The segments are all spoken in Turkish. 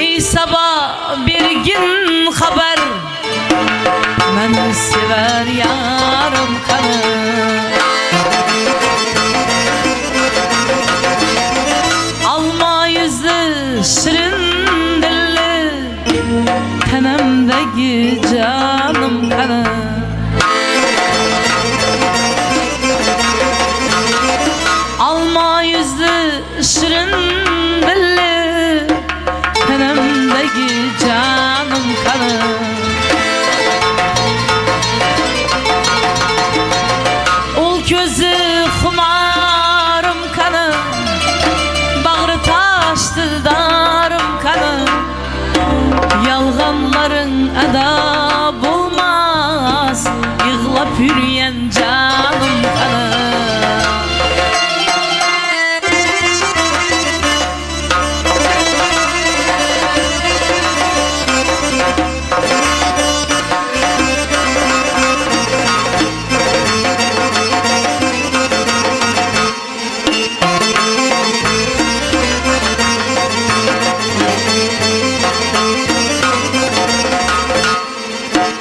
ey sabah bir gün haber, meni sever yarım kanı. Alma yüzlü şirin dilli, tenemdeki canım kanı. Alma yüzlü şirin dilli, tenemdeki canım kanı. Ol gözü xumarım kanı, bağrı taş dildarım kanı. Yalğanların edab olmaz, yığlap yürüyen canım kanı.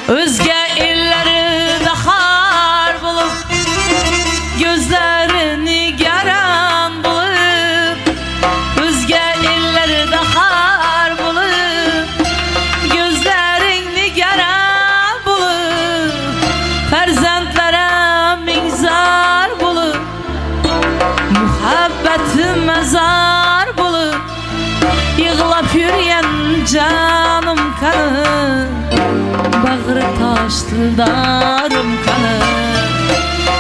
Özge illerde har bulup, gözlerini gören bulup. Özge illerde har bulup, gözlerini gören bulup. Ferzendlere mizar bulup, muhabbeti mezar bulup. Yığlap yürüyen canım kanı, bağrı taş dildarım kanı.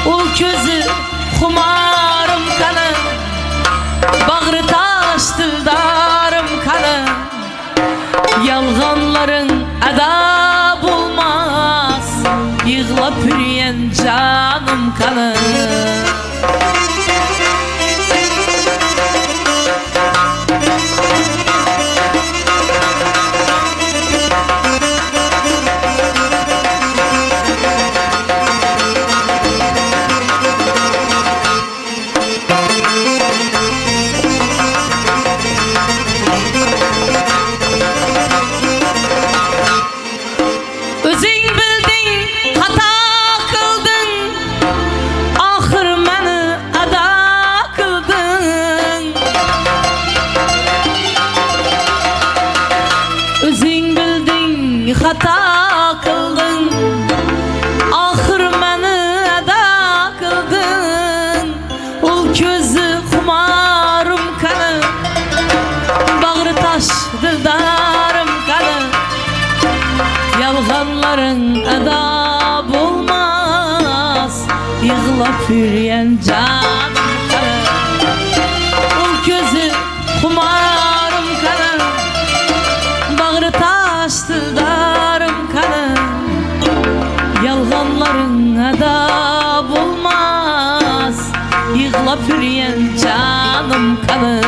Ol gözü xumarım kanı, bağrı taş dildarım kanı. Yalğanların edab olmaz, yığlap yürüyen canım kanı. Özün bildin, hata kıldın, ahır meni ada kıldın. Özün bildin, hata kıldın, ahır meni ada kıldın. Ol gözü xumarım kanı, bağrı taş dildarım kanı. Yalğanların edab olmaz, yığlap yürüyen canım kanı. Ol gözü xumarım kanı, bağrı taş dildarım kanı. Yalğanların edab olmaz, yığlap yürüyen canım kanı.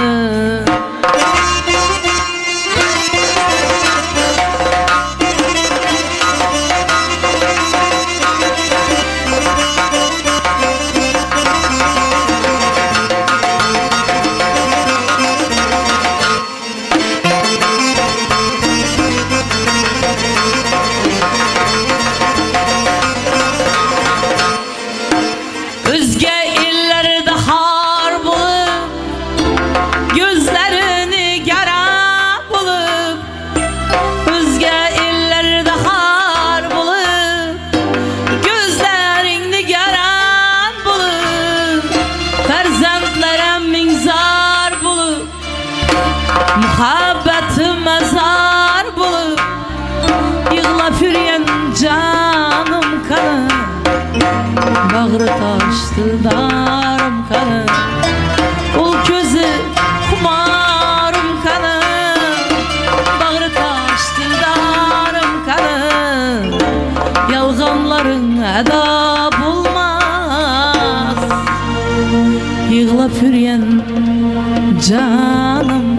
Özge illerde har bulup, gözlerini gören bulup. Özge illerde har bulup, gözlerini gören bulup. Ferzendlere mizar bulup, muhabbeti mezar bulup. Yığlap yürüyen canım kanı, bağrı taş dildarım kanı. Ol gözü xumarım kanı, bağrı taş dildarım kanı. Yalğanların edab olmaz, yığlap yürüyen canım